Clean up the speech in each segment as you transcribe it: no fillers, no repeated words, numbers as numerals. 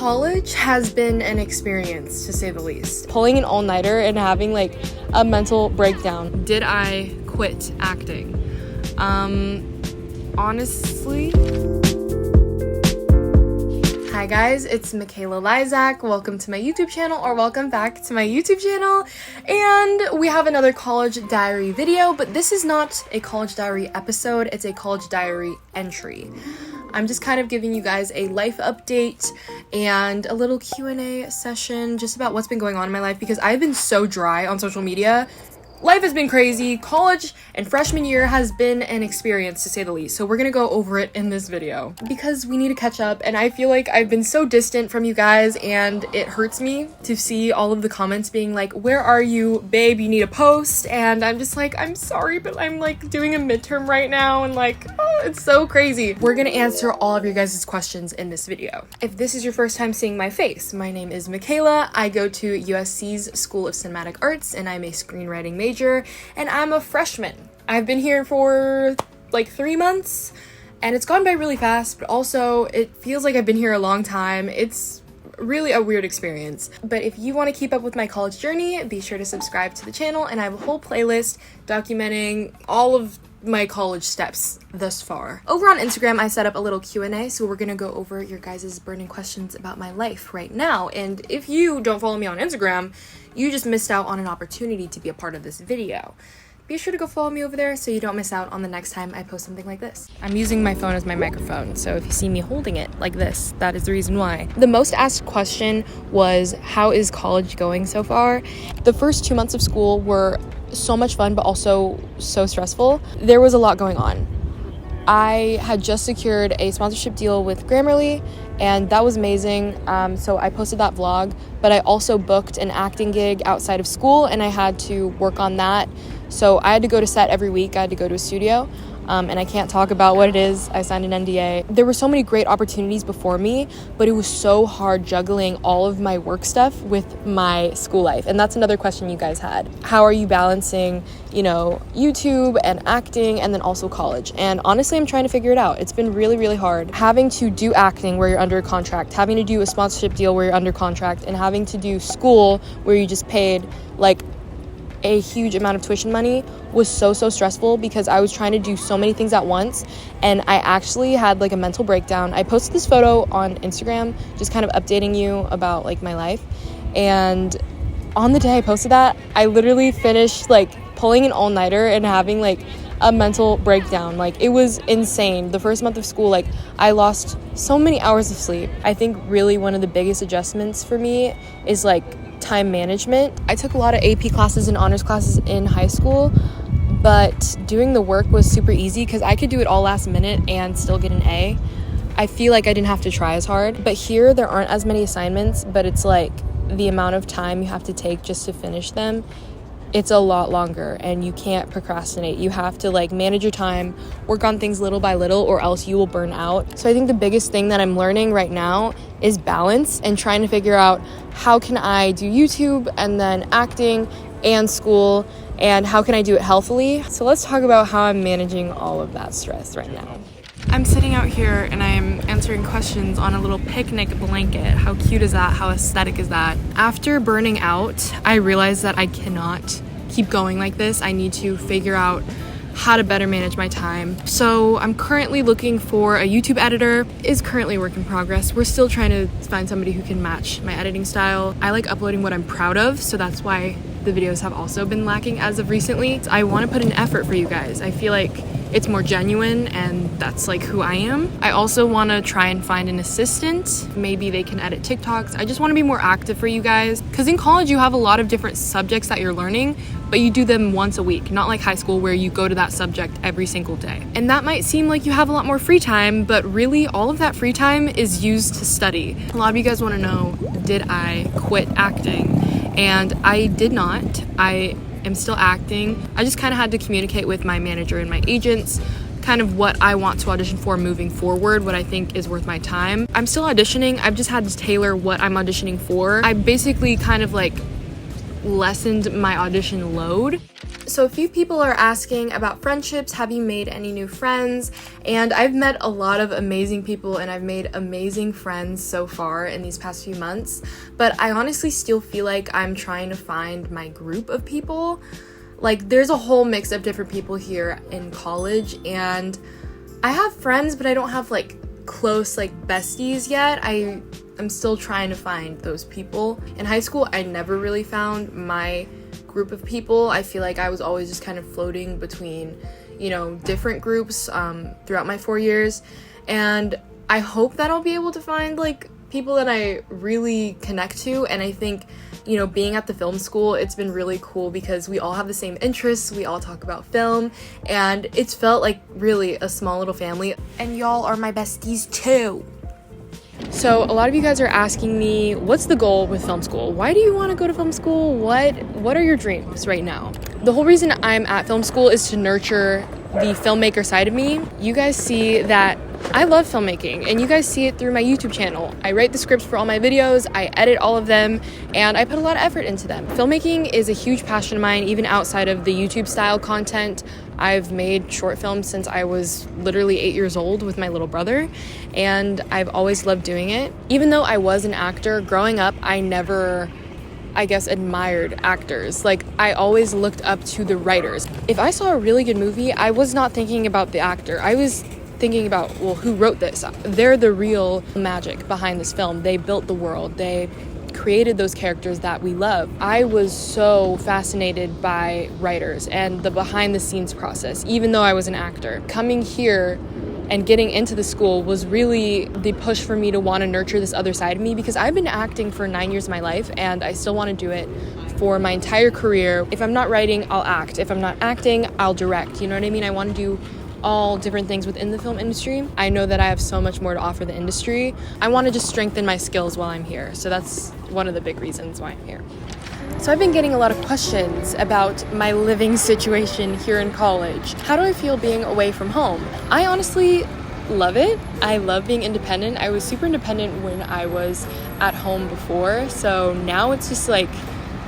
College has been an experience, to say the least. Pulling an all-nighter and having like a mental breakdown. Did I quit acting? Honestly. Hi guys, it's Makayla Lysiak. Welcome to my YouTube channel, or welcome back to my YouTube channel. And we have another college diary video, but this is not a college diary episode, it's a college diary entry. I'm just kind of giving you guys a life update and a little Q&A session just about what's been going on in my life, because I've been so dry on social media. Life has been crazy. College and freshman year has been an experience, to say the least. So we're gonna go over it in this video because we need to catch up, and I feel like I've been so distant from you guys, and it hurts me to see all of the comments being like, where are you, babe, you need a post? And I'm just like, I'm sorry, but I'm like doing a midterm right now, and like, oh, it's so crazy. We're gonna answer all of your guys' questions in this video. If this is your first time seeing my face, my name is Makayla. I go to USC's School of Cinematic Arts, and I'm a screenwriting major, and I'm a freshman. I've been here for like 3 months, and it's gone by really fast, but also it feels like I've been here a long time. It's really a weird experience. But if you want to keep up with my college journey, be sure to subscribe to the channel, and I have a whole playlist documenting all of my college steps thus far. Over on Instagram, I set up a little Q&A, so we're gonna go over your guys' burning questions about my life right now. And if you don't follow me on Instagram, you just missed out on an opportunity to be a part of this video. Be sure to go follow me over there so you don't miss out on the next time I post something like this. I'm using my phone as my microphone, so if you see me holding it like this, that is the reason why. The most asked question was, how is college going so far? The first 2 months of school were so much fun, but also so stressful. There was a lot going on. I had just secured a sponsorship deal with Grammarly, and that was amazing. So I posted that vlog, but I also booked an acting gig outside of school, and I had to work on that. So I had to go to set every week. I had to go to a studio, and I can't talk about what it is. I signed an NDA. There were so many great opportunities before me, but it was so hard juggling all of my work stuff with my school life. And that's another question you guys had. How are you balancing, YouTube and acting, and then also college? And honestly, I'm trying to figure it out. It's been really, really hard. Having to do acting where you're under a contract, having to do a sponsorship deal where you're under contract, and having to do school where you just paid like a huge amount of tuition money was so stressful, because I was trying to do so many things at once, and I actually had like a mental breakdown. I posted this photo on Instagram just kind of updating you about like my life, and on the day I posted that, I literally finished like pulling an all-nighter and having like a mental breakdown. Like, it was insane. The first month of school, like, I lost so many hours of sleep. I think really one of the biggest adjustments for me is like time management. I took a lot of AP classes and honors classes in high school, but doing the work was super easy because I could do it all last minute and still get an A. I feel like I didn't have to try as hard. But here there aren't as many assignments, but it's like the amount of time you have to take just to finish them, it's a lot longer, and you can't procrastinate. You have to like manage your time, work on things little by little, or else you will burn out. So I think the biggest thing that I'm learning right now is balance, and trying to figure out how can I do YouTube and then acting and school, and how can I do it healthily. So let's talk about how I'm managing all of that stress right now. I'm sitting out here and I'm answering questions on a little picnic blanket. How cute is that? How aesthetic is that? After burning out, I realized that I cannot keep going like this. I need to figure out how to better manage my time. So I'm currently looking for a YouTube editor. Is currently work in progress. We're still trying to find somebody who can match my editing style. I like uploading what I'm proud of, so that's why the videos have also been lacking as of recently. I want to put an effort for you guys. I feel like it's more genuine, and that's like who I am. I also want to try and find an assistant. Maybe they can edit TikToks. I just want to be more active for you guys, because in college you have a lot of different subjects that you're learning, but you do them once a week, not like high school where you go to that subject every single day. And that might seem like you have a lot more free time, but really all of that free time is used to study. A lot of you guys want to know, did I quit acting? And I did not. I am still acting. I just kind of had to communicate with my manager and my agents kind of what I want to audition for moving forward, what I think is worth my time. I'm still auditioning. I've just had to tailor what I'm auditioning for. I basically kind of like lessened my audition load. So a few people are asking about friendships. Have you made any new friends? And I've met a lot of amazing people and I've made amazing friends so far in these past few months. But I honestly still feel like I'm trying to find my group of people. Like, there's a whole mix of different people here in college, and I have friends, but I don't have like close like besties yet. I'm still trying to find those people. In high school, I never really found my group of people. I feel like I was always just kind of floating between, you know, different groups throughout my 4 years, and I hope that I'll be able to find like people that I really connect to. And I think, you know, being at the film school, it's been really cool because we all have the same interests, we all talk about film, and it's felt like really a small little family, and y'all are my besties too. So a lot of you guys are asking me, what's the goal with film school? Why do you want to go to film school? What are your dreams right now? The whole reason I'm at film school is to nurture the filmmaker side of me. You guys see that I love filmmaking, and you guys see it through my YouTube channel. I write the scripts for all my videos, I edit all of them, and I put a lot of effort into them. Filmmaking is a huge passion of mine, even outside of the YouTube style content. I've made short films since I was literally 8 years old with my little brother, and I've always loved doing it. Even though I was an actor, growing up, I never, I guess, admired actors. Like, I always looked up to the writers. If I saw a really good movie, I was not thinking about the actor. I was thinking about, well, who wrote this? They're the real magic behind this film. They built the world. They created those characters that we love. I was so fascinated by writers and the behind the scenes process, even though I was an actor. Coming here and getting into the school was really the push for me to want to nurture this other side of me, because I've been acting for 9 years of my life and I still want to do it for my entire career. If I'm not writing, I'll act. If I'm not acting, I'll direct. You know what I mean? I want to do all different things within the film industry. I know that I have so much more to offer the industry. I want to just strengthen my skills while I'm here. So that's one of the big reasons why I'm here. So I've been getting a lot of questions about my living situation here in college. How do I feel being away from home? I honestly love it. I love being independent. I was super independent when I was at home before. So now it's just like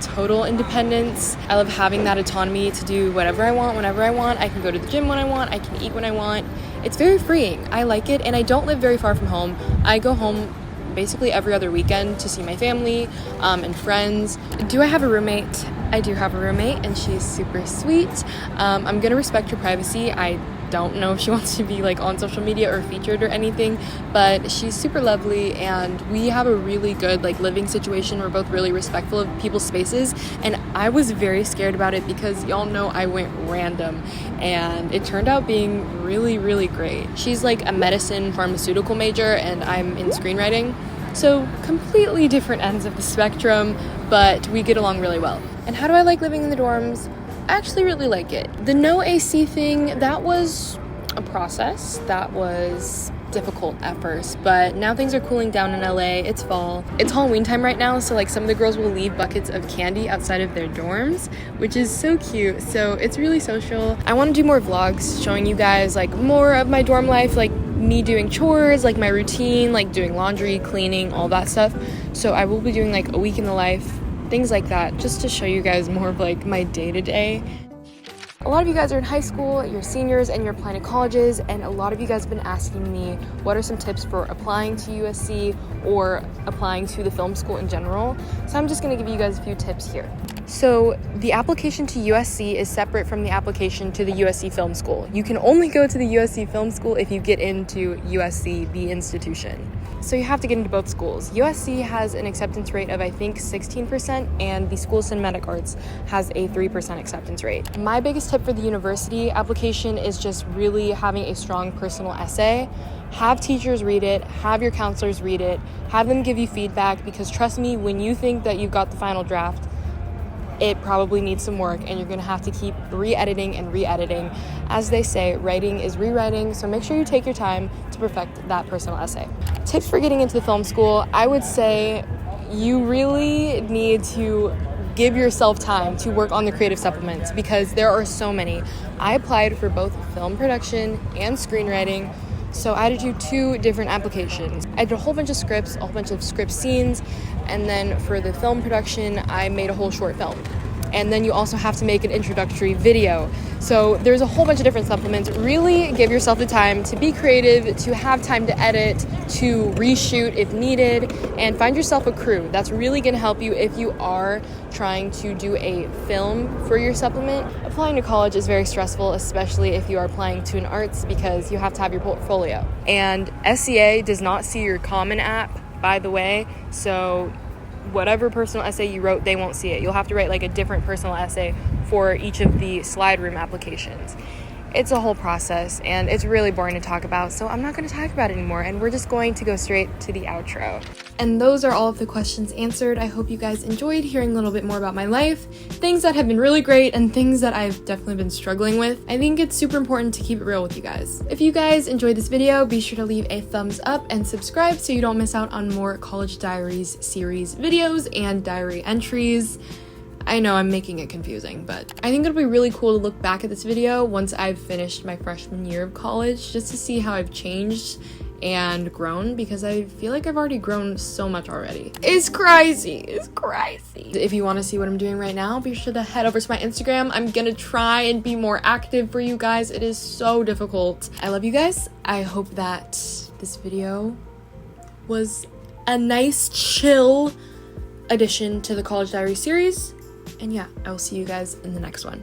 total independence. I love having that autonomy to do whatever I want, whenever I want. I can go to the gym when I want. I can eat when I want. It's very freeing. I like it, and I don't live very far from home. I go home basically every other weekend to see my family and friends. Do I have a roommate? I do have a roommate, and she's super sweet. I'm gonna respect her privacy. I don't know if she wants to be like on social media or featured or anything, but she's super lovely, and we have a really good like living situation. We're both really respectful of people's spaces, and I was very scared about it because y'all know I went random, and it turned out being really, really great. She's like a medicine pharmaceutical major, and I'm in screenwriting, so completely different ends of the spectrum, but we get along really well. And how do I like living in the dorms? I actually really like it. The no AC thing, that was a process. That was difficult at first, but now things are cooling down in LA. It's fall. It's Halloween time right now, so like some of the girls will leave buckets of candy outside of their dorms, which is so cute. So it's really social. I want to do more vlogs showing you guys like more of my dorm life, like me doing chores, like my routine, like doing laundry, cleaning, all that stuff. So I will be doing like a week in the life, things like that, just to show you guys more of like my day-to-day. A lot of you guys are in high school, you're seniors, and you're applying to colleges, and a lot of you guys have been asking me what are some tips for applying to USC or applying to the film school in general. So I'm just going to give you guys a few tips here. So the application to USC is separate from the application to the USC Film School. You can only go to the USC Film School if you get into USC, the institution. So you have to get into both schools. USC has an acceptance rate of, I think, 16%, and the School of Cinematic Arts has a 3% acceptance rate. My biggest tip for the university application is just really having a strong personal essay. Have teachers read it, have your counselors read it, have them give you feedback, because trust me, when you think that you've got the final draft, it probably needs some work, and you're gonna have to keep re-editing and re-editing. As they say, writing is rewriting, so make sure you take your time to perfect that personal essay. Tips for getting into the film school, I would say you really need to give yourself time to work on the creative supplements, because there are so many. I applied for both film production and screenwriting, So I had to do 2 different applications. I did a whole bunch of scripts, a whole bunch of script scenes, and then for the film production, I made a whole short film. And then you also have to make an introductory video. So there's a whole bunch of different supplements. Really give yourself the time to be creative, to have time to edit, to reshoot if needed, and find yourself a crew. That's really gonna help you if you are trying to do a film for your supplement. Applying to college is very stressful, especially if you are applying to an arts, because you have to have your portfolio. And SCA does not see your Common App, by the way, so whatever personal essay you wrote, they won't see it. You'll have to write like a different personal essay for each of the slide room applications. It's a whole process, and it's really boring to talk about, so I'm not going to talk about it anymore, and we're just going to go straight to the outro. And those are all of the questions answered. I hope you guys enjoyed hearing a little bit more about my life, things that have been really great and things that I've definitely been struggling with. I think it's super important to keep it real with you guys. If you guys enjoyed this video, be sure to leave a thumbs up and subscribe so you don't miss out on more College Diaries series videos and diary entries. I know I'm making it confusing, but I think it'll be really cool to look back at this video once I've finished my freshman year of college, just to see how I've changed and grown, because I feel like I've already grown so much already. It's crazy. It's crazy. If you want to see what I'm doing right now, be sure to head over to my Instagram. I'm gonna try and be more active for you guys. It is so difficult. I love you guys. I hope that this video was a nice, chill addition to the College Diary series. And yeah, I will see you guys in the next one.